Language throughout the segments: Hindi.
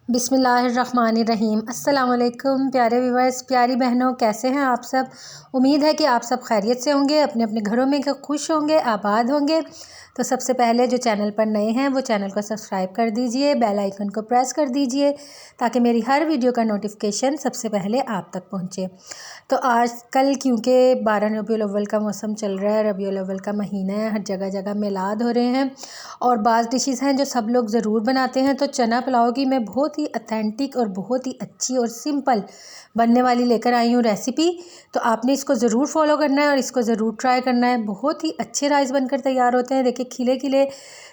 बिस्मिल्लाहिर्रहमानिर्रहीम। अस्सलाम वालेकुम प्यारे व्यूअर्स, प्यारी बहनों, कैसे हैं आप सब। उम्मीद है कि आप सब खैरियत से होंगे, अपने अपने घरों में खुश होंगे, आबाद होंगे। तो सबसे पहले जो चैनल पर नए हैं वो चैनल को सब्सक्राइब कर दीजिए, बेल आइकन को प्रेस कर दीजिए ताकि मेरी हर वीडियो का नोटिफिकेशन सबसे पहले आप तक पहुंचे। तो आज कल क्योंकि 12 रबीउल अव्वल का मौसम चल रहा है, रबीउल अव्वल का महीना है, हर जगह जगह मिलाद हो रहे हैं और बाज़ डिशेज़ हैं जो सब लोग ज़रूर बनाते हैं। तो चना पुलाव की मैं बहुत ही ऑथेंटिक और बहुत ही अच्छी और सिंपल बनने वाली लेकर आई हूँ रेसिपी। तो आपने इसको ज़रूर फॉलो करना है और इसको ज़रूर ट्राई करना है। बहुत ही अच्छे राइस बनकर तैयार होते हैं। देखिए खिले खिले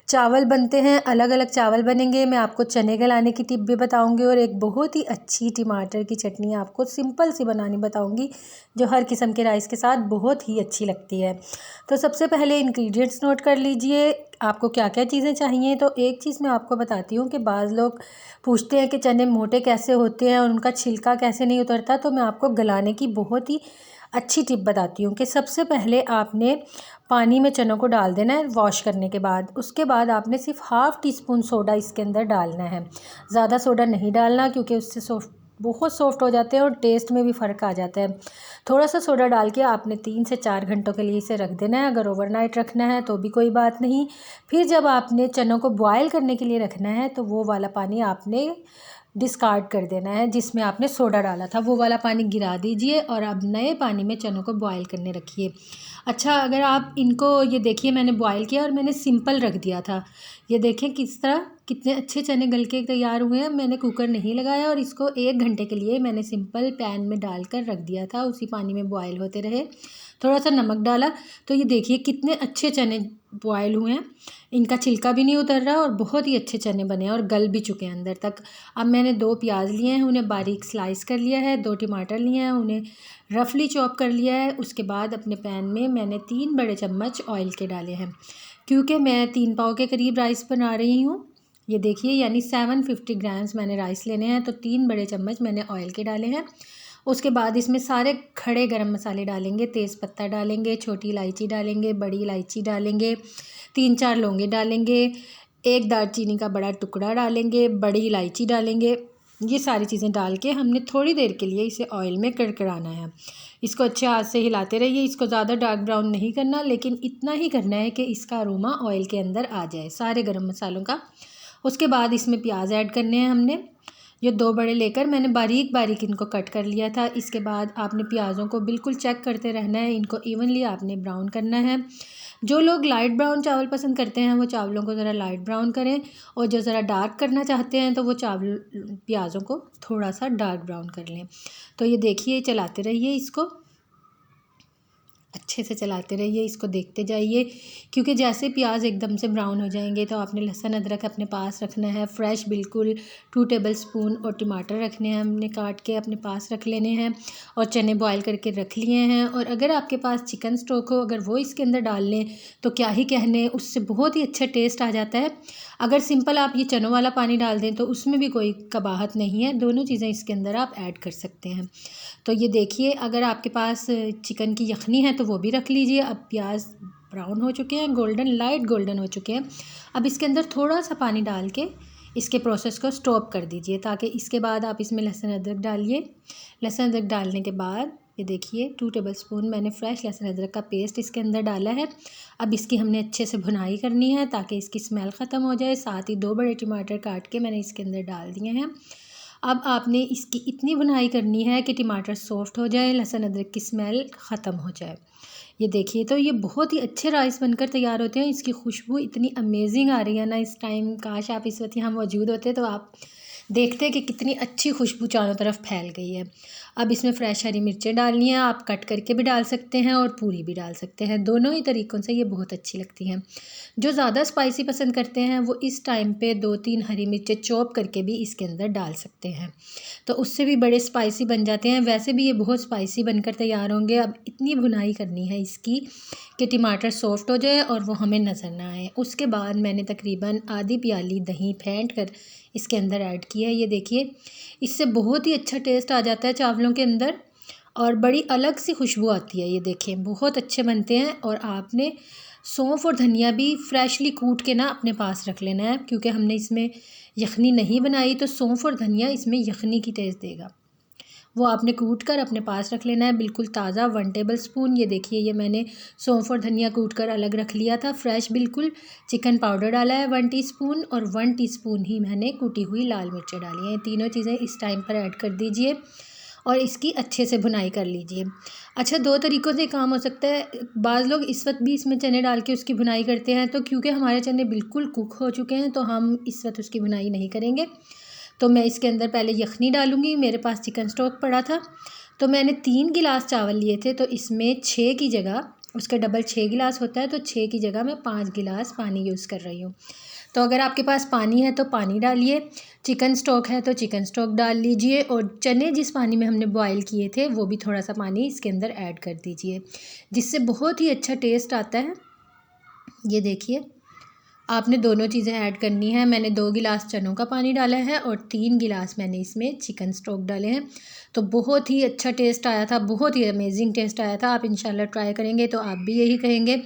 चावल बनते हैं, अलग अलग चावल बनेंगे। मैं आपको चने गलाने की टिप भी बताऊंगी और एक बहुत ही अच्छी टमाटर की चटनी आपको सिंपल सी बनानी बताऊंगी जो हर किस्म के राइस के साथ बहुत ही अच्छी लगती है। तो सबसे पहले इंग्रेडिएंट्स नोट कर लीजिए आपको क्या क्या चीज़ें चाहिए। तो एक चीज़ मैं आपको बताती हूँ कि बाज़ लोग पूछते हैं कि चने मोटे कैसे होते हैं और उनका छिलका कैसे नहीं उतरता। तो मैं आपको गलाने की बहुत ही अच्छी टिप बताती हूँ कि सबसे पहले आपने पानी में चनों को डाल देना है वॉश करने के बाद। उसके बाद आपने सिर्फ हाफ़ टी स्पून सोडा इसके अंदर डालना है, ज़्यादा सोडा नहीं डालना क्योंकि उससे बहुत सॉफ्ट हो जाते हैं और टेस्ट में भी फ़र्क आ जाता है। थोड़ा सा सोडा डाल के आपने 3 से 4 घंटों के लिए इसे रख देना है। अगर ओवरनाइट रखना है तो भी कोई बात नहीं। फिर जब आपने चनों को बॉयल करने के लिए रखना है तो वो वाला पानी आपने डिस्कार्ड कर देना है जिसमें आपने सोडा डाला था, वो वाला पानी गिरा दीजिए और अब नए पानी में चनों को बॉयल करने रखिए। अच्छा, अगर आप इनको ये देखिए मैंने बॉयल किया और मैंने सिंपल रख दिया था। ये देखें किस तरह कितने अच्छे चने गल के तैयार हुए हैं। मैंने कुकर नहीं लगाया और इसको 1 घंटे के लिए मैंने सिंपल पैन में डालकर रख दिया था, उसी पानी में बॉयल होते रहे। थोड़ा सा नमक डाला तो ये देखिए कितने अच्छे चने बॉयल हुए हैं, इनका छिलका भी नहीं उतर रहा और बहुत ही अच्छे चने बने हैं और गल भी चुके हैं अंदर तक। अब मैंने 2 प्याज लिए हैं, उन्हें बारीक स्लाइस कर लिया है। 2 टमाटर लिए हैं, उन्हें रफली चॉप कर लिया है। उसके बाद अपने पैन में मैंने 3 बड़े चम्मच ऑयल के डाले हैं क्योंकि मैं 3 पाव के करीब राइस बना रही हूँ। ये देखिए यानी 750 ग्राम्स मैंने राइस लेने हैं तो 3 बड़े चम्मच मैंने ऑयल के डाले हैं। उसके बाद इसमें सारे खड़े गरम मसाले डालेंगे, तेज़पत्ता डालेंगे, छोटी इलायची डालेंगे, बड़ी इलायची डालेंगे, 3-4 लौंगे डालेंगे, 1 दालचीनी का बड़ा टुकड़ा डालेंगे, बड़ी इलायची डालेंगे। ये सारी चीज़ें डाल के हमने थोड़ी देर के लिए इसे ऑयल में कड़कड़ाना है। इसको अच्छे हाथ से हिलाते रहिए। इसको ज़्यादा डार्क ब्राउन नहीं करना, लेकिन इतना ही करना है कि इसका अरोमा ऑयल के अंदर आ जाए सारे गरम मसालों का। उसके बाद इसमें प्याज ऐड करने हैं हमने। ये 2 बड़े लेकर मैंने बारीक बारीक इनको कट कर लिया था। इसके बाद आपने प्याज़ों को बिल्कुल चेक करते रहना है, इनको इवनली आपने ब्राउन करना है। जो लोग लाइट ब्राउन चावल पसंद करते हैं वो चावलों को ज़रा लाइट ब्राउन करें और जो ज़रा डार्क करना चाहते हैं तो वो चावल प्याज़ों को थोड़ा सा डार्क ब्राउन कर लें। तो ये देखिए चलाते रहिए, इसको अच्छे से चलाते रहिए, इसको देखते जाइए क्योंकि जैसे प्याज एकदम से ब्राउन हो जाएंगे तो आपने लहसुन अदरक अपने पास रखना है फ्रेश बिल्कुल 2 टेबलस्पून और टमाटर रखने हैं, हमने काट के अपने पास रख लेने हैं और चने बॉयल करके रख लिए हैं। और अगर आपके पास चिकन स्टॉक हो, अगर वो इसके अंदर डाल लें तो क्या ही कहने, उससे बहुत ही अच्छा टेस्ट आ जाता है। अगर सिंपल आप ये चनों वाला पानी डाल दें तो उसमें भी कोई कबाहत नहीं है, दोनों चीज़ें इसके अंदर आप ऐड कर सकते हैं। तो ये देखिए अगर आपके पास चिकन की यखनी है तो वो भी रख लीजिए। अब प्याज ब्राउन हो चुके हैं, गोल्डन लाइट गोल्डन हो चुके हैं। अब इसके अंदर थोड़ा सा पानी डाल के इसके प्रोसेस को स्टॉप कर दीजिए ताकि इसके बाद आप इसमें लहसुन अदरक डालिए। लहसुन अदरक डालने के बाद ये देखिए 2 टेबलस्पून मैंने फ्रेश लहसुन अदरक का पेस्ट इसके अंदर डाला है। अब इसकी हमने अच्छे से भुनाई करनी है ताकि इसकी स्मेल ख़त्म हो जाए। साथ ही 2 बड़े टमाटर काट के मैंने इसके अंदर डाल दिए हैं। अब आपने इसकी इतनी भुनाई करनी है कि टमाटर सॉफ्ट हो जाए, लहसुन अदरक की स्मेल ख़त्म हो जाए। ये देखिए तो ये बहुत ही अच्छे राइस बनकर तैयार होते हैं। इसकी खुशबू इतनी अमेजिंग आ रही है ना इस टाइम, काश आप इस वक्त यहाँ मौजूद होते तो आप देखते कि कितनी अच्छी खुशबू चारों तरफ फैल गई है। अब इसमें फ्रेश हरी मिर्चें डालनी है, आप कट करके भी डाल सकते हैं और पूरी भी डाल सकते हैं, दोनों ही तरीक़ों से ये बहुत अच्छी लगती हैं। जो ज़्यादा स्पाइसी पसंद करते हैं वो इस टाइम पे 2-3 हरी मिर्चें चॉप करके भी इसके अंदर डाल सकते हैं, तो उससे भी बड़े स्पाइसी बन जाते हैं। वैसे भी ये बहुत स्पाइसी बनकर तैयार होंगे। अब इतनी भुनाई करनी है इसकी कि टमाटर सॉफ्ट हो जाए और वो हमें नज़र ना आए। उसके बाद मैंने तकरीबन आधी प्याली दही फेंट कर इसके अंदर ऐड किया है। ये देखिए इससे बहुत ही अच्छा टेस्ट आ जाता है चावलों के अंदर और बड़ी अलग सी खुशबू आती है। ये देखें बहुत अच्छे बनते हैं। और आपने सौंफ और धनिया भी फ्रेशली कूट के ना अपने पास रख लेना है, क्योंकि हमने इसमें यखनी नहीं बनाई, तो सौंफ और धनिया इसमें यखनी की टेस्ट देगा। वो आपने कूट कर अपने पास रख लेना है, बिल्कुल ताज़ा 1 टेबल स्पून। ये देखिए ये मैंने सौंफ और धनिया कूट कर अलग रख लिया था, फ्रेश बिल्कुल। चिकन पाउडर डाला है 1 टीस्पून, और 1 टीस्पून ही मैंने कुटी हुई लाल मिर्चें डाली हैं। तीनों चीज़ें इस टाइम पर ऐड कर दीजिए और इसकी अच्छे से भुनाई कर लीजिए। अच्छा, 2 तरीक़ों से काम हो सकता है। बाज़ लोग इस वक्त भी इसमें चने डाल के उसकी भुनाई करते हैं, तो क्योंकि हमारे चने बिल्कुल कुक हो चुके हैं तो हम इस वक्त उसकी भुनाई नहीं करेंगे। तो मैं इसके अंदर पहले यखनी डालूँगी। मेरे पास चिकन स्टॉक पड़ा था, तो मैंने 3 गिलास चावल लिए थे, तो इसमें 6 की जगह, उसके डबल 6 गिलास होता है, तो 6 की जगह मैं 5 गिलास पानी यूज़ कर रही हूँ। तो अगर आपके पास पानी है तो पानी डालिए, चिकन स्टॉक है तो चिकन स्टॉक डाल लीजिए, और चने जिस पानी में हमने बॉयल किए थे वो भी थोड़ा सा पानी इसके अंदर ऐड कर दीजिए, जिससे बहुत ही अच्छा टेस्ट आता है। ये देखिए आपने दोनों चीज़ें ऐड करनी है। मैंने 2 गिलास चनों का पानी डाला है और 3 गिलास मैंने इसमें चिकन स्टॉक डाले हैं। तो बहुत ही अच्छा टेस्ट आया था, बहुत ही अमेजिंग टेस्ट आया था। आप इंशाल्लाह ट्राई करेंगे तो आप भी यही कहेंगे।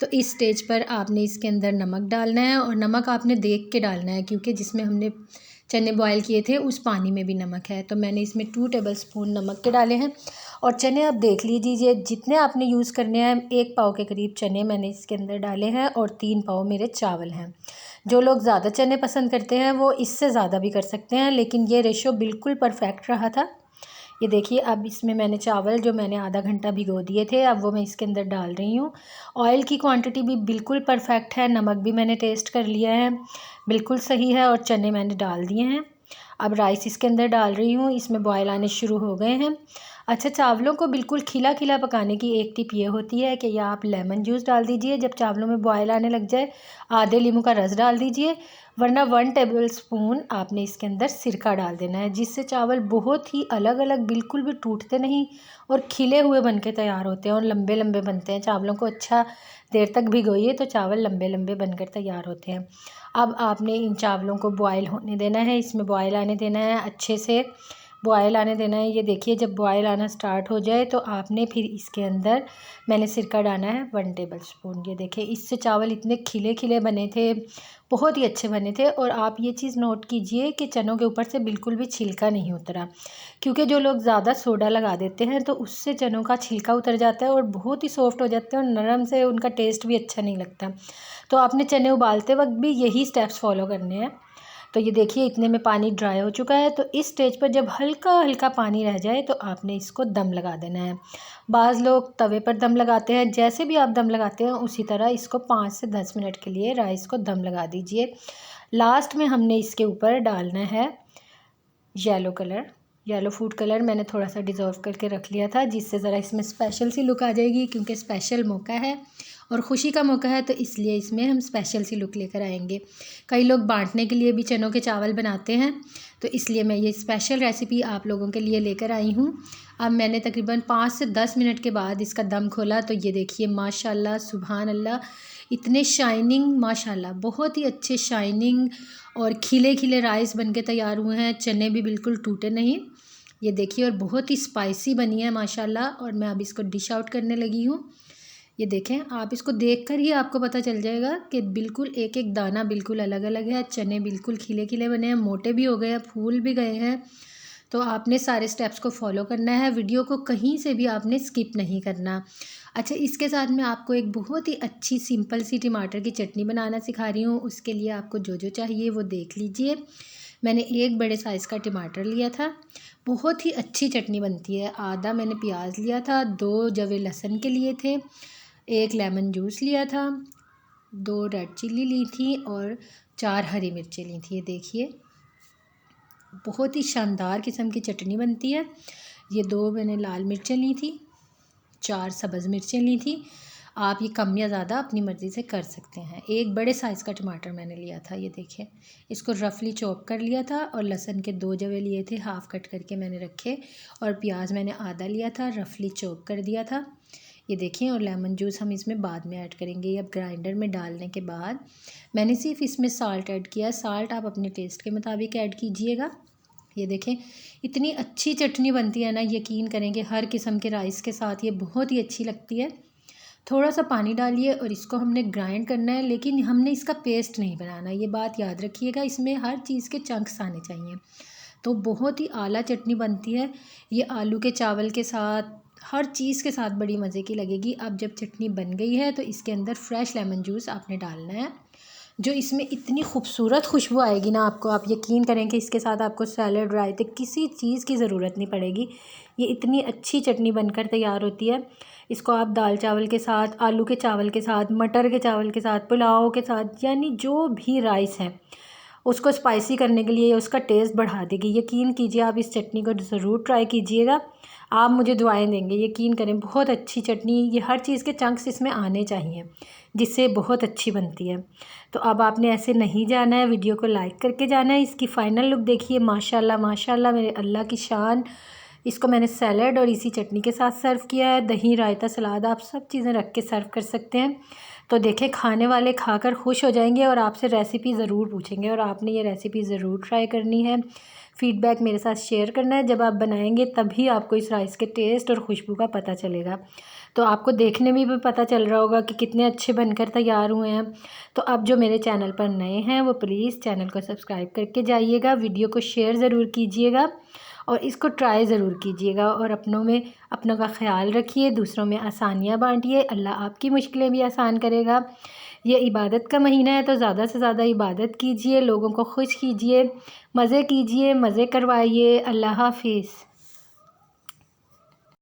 तो इस स्टेज पर आपने इसके अंदर नमक डालना है, और नमक आपने देख के डालना है, क्योंकि जिसमें हमने चने बॉयल किए थे उस पानी में भी नमक है। तो मैंने इसमें 2 टेबल स्पून नमक के डाले हैं। और चने आप देख लीजिए जितने आपने यूज़ करने हैं, 1 पाव के करीब चने मैंने इसके अंदर डाले हैं, और 3 पाव मेरे चावल हैं। जो लोग ज़्यादा चने पसंद करते हैं वो इससे ज़्यादा भी कर सकते हैं, लेकिन ये रेशो बिल्कुल परफेक्ट रहा था। ये देखिए अब इसमें मैंने चावल जो मैंने आधा घंटा भिगो दिए थे, अब वो मैं इसके अंदर डाल रही हूँ। ऑयल की क्वांटिटी भी बिल्कुल परफेक्ट है, नमक भी मैंने टेस्ट कर लिया है, बिल्कुल सही है, और चने मैंने डाल दिए हैं। अब राइस इसके अंदर डाल रही हूँ, इसमें बॉयल आने शुरू हो गए हैं। अच्छा, चावलों को बिल्कुल खिला खिला पकाने की एक टिप ये होती है कि या आप लेमन जूस डाल दीजिए जब चावलों में बॉयल आने लग जाए, आधे नींबू का रस डाल दीजिए, वरना 1 टेबल स्पून आपने इसके अंदर सिरका डाल देना है, जिससे चावल बहुत ही अलग अलग, बिल्कुल भी टूटते नहीं और खिले हुए बन के तैयार होते हैं और लंबे लंबे बनते हैं। चावलों को अच्छा देर तक भिगोइए तो चावल लंबे लंबे बनकर तैयार होते हैं। अब आपने इन चावलों को बॉयल होने देना है, इसमें बॉयल आने देना है, अच्छे से बॉयल आने देना है। ये देखिए जब बॉयल आना स्टार्ट हो जाए तो आपने फिर इसके अंदर मैंने सिरका डाला है 1 टेबल स्पून। ये देखिए इससे चावल इतने खिले खिले बने थे, बहुत ही अच्छे बने थे। और आप ये चीज़ नोट कीजिए कि चनों के ऊपर से बिल्कुल भी छिलका नहीं उतरा, क्योंकि जो लोग ज़्यादा सोडा लगा देते हैं तो उससे चनों का छिलका उतर जाता है और बहुत ही सॉफ्ट हो जाते हैं और नरम से, उनका टेस्ट भी अच्छा नहीं लगता। तो आपने चने उबालते वक्त भी यही स्टेप्स फॉलो करने हैं। तो ये देखिए इतने में पानी ड्राई हो चुका है, तो इस स्टेज पर जब हल्का हल्का पानी रह जाए तो आपने इसको दम लगा देना है। बाज़ लोग तवे पर दम लगाते हैं, जैसे भी आप दम लगाते हैं उसी तरह इसको 5 से 10 मिनट के लिए राइस को दम लगा दीजिए। लास्ट में हमने इसके ऊपर डालना है yellow colour, yellow food colour मैंने थोड़ा सा डिज़ोल्व करके रख लिया था, जिससे ज़रा इसमें स्पेशल सी लुक आ जाएगी, क्योंकि स्पेशल मौका है और ख़ुशी का मौका है, तो इसलिए इसमें हम स्पेशल सी लुक लेकर आएंगे। कई लोग बांटने के लिए भी चनों के चावल बनाते हैं, तो इसलिए मैं ये स्पेशल रेसिपी आप लोगों के लिए लेकर आई हूँ। अब मैंने तकरीबन 5 से 10 मिनट के बाद इसका दम खोला, तो ये देखिए माशाल्लाह सुभान अल्लाह, इतने शाइनिंग, माशाल्लाह बहुत ही अच्छे शाइनिंग और खिले खिले राइस बनके तैयार हुए हैं। चने भी बिल्कुल टूटे नहीं, ये देखिए, और बहुत ही स्पाइसी बनी है माशाल्लाह। और मैं अब इसको डिश आउट करने लगी हूँ। ये देखें, आप इसको देखकर ही आपको पता चल जाएगा कि बिल्कुल एक एक दाना बिल्कुल अलग अलग है। चने बिल्कुल खिले खिले बने हैं, मोटे भी हो गए हैं, फूल भी गए हैं। तो आपने सारे स्टेप्स को फॉलो करना है, वीडियो को कहीं से भी आपने स्किप नहीं करना। अच्छा, इसके साथ मैं आपको एक बहुत ही अच्छी सिंपल सी टमाटर की चटनी बनाना सिखा रही हूँ। उसके लिए आपको जो जो चाहिए वो देख लीजिए। मैंने 1 बड़े साइज़ का टमाटर लिया था, बहुत ही अच्छी चटनी बनती है। आधा मैंने प्याज लिया था, 2 जवे लहसुन के लिए थे, 1 लेमन जूस लिया था, 2 रेड चिल्ली ली थी और 4 हरी मिर्चें ली थी। ये देखिए बहुत ही शानदार किस्म की चटनी बनती है। ये 2 मैंने लाल मिर्चें ली थी, 4 सब्ज़ मिर्चें ली थी। आप ये कम या ज़्यादा अपनी मर्ज़ी से कर सकते हैं। 1 बड़े साइज़ का टमाटर मैंने लिया था, ये देखिए इसको रफली चॉप कर लिया था। और लहसुन के 2 जवे लिए थे, हाफ़ कट करके मैंने रखे। और प्याज मैंने आधा लिया था, रफली चॉप कर दिया था, ये देखिए। और लेमन जूस हम इसमें बाद में ऐड करेंगे। अब ग्राइंडर में डालने के बाद मैंने सिर्फ इसमें साल्ट ऐड किया। साल्ट आप अपने टेस्ट के मुताबिक ऐड कीजिएगा। ये देखें इतनी अच्छी चटनी बनती है ना, यकीन करेंगे हर किस्म के राइस के साथ ये बहुत ही अच्छी लगती है। थोड़ा सा पानी डालिए और इसको हमने ग्राइंड करना है, लेकिन हमने इसका पेस्ट नहीं बनाना, ये बात याद रखिएगा। इसमें हर चीज़ के चंक्स आने चाहिए, तो बहुत ही आला चटनी बनती है। ये आलू के चावल के साथ, हर चीज़ के साथ बड़ी मज़े की लगेगी। अब जब चटनी बन गई है तो इसके अंदर फ्रेश लेमन जूस आपने डालना है, जो इसमें इतनी खूबसूरत खुशबू आएगी ना आपको, आप यकीन करें कि इसके साथ आपको सैलड, रायते, किसी चीज़ की ज़रूरत नहीं पड़ेगी। ये इतनी अच्छी चटनी बनकर तैयार होती है। इसको आप दाल चावल के साथ, आलू के चावल के साथ, मटर के चावल के साथ, पुलाव के साथ, यानी जो भी राइस है उसको स्पाइसी करने के लिए उसका टेस्ट बढ़ा देगी। यकीन कीजिए आप इस चटनी को ज़रूर ट्राई कीजिएगा, आप मुझे दुआएं देंगे। यकीन करें बहुत अच्छी चटनी, ये हर चीज़ के चंक्स इसमें आने चाहिए जिससे बहुत अच्छी बनती है। तो अब आपने ऐसे नहीं जाना है, वीडियो को लाइक करके जाना है। इसकी फ़ाइनल लुक देखिए, माशाल्लाह माशाल्लाह, मेरे अल्लाह की शान। इसको मैंने सैलड और इसी चटनी के साथ सर्व किया है। दही, रायता, सलाद, आप सब चीज़ें रख के सर्व कर सकते हैं। तो देखें खाने वाले खाकर खुश हो जाएंगे और आपसे रेसिपी ज़रूर पूछेंगे, और आपने ये रेसिपी ज़रूर ट्राई करनी है। फ़ीडबैक मेरे साथ शेयर करना है। जब आप बनाएंगे तभी आपको इस राइस के टेस्ट और खुशबू का पता चलेगा। तो आपको देखने में भी पता चल रहा होगा कि कितने अच्छे बनकर तैयार हुए हैं। तो अब जो मेरे चैनल पर नए हैं वो प्लीज़ चैनल को सब्सक्राइब करके जाइएगा, वीडियो को शेयर ज़रूर कीजिएगा और इसको ट्राई ज़रूर कीजिएगा। और अपनों का ख्याल रखिए, दूसरों में आसानियाँ बांटिए। अल्लाह आपकी मुश्किलें भी आसान करेगा। ये इबादत का महीना है, तो ज़्यादा से ज़्यादा इबादत कीजिए, लोगों को खुश कीजिए, मज़े कीजिए, मज़े करवाइए। अल्लाह हाफ़िज़।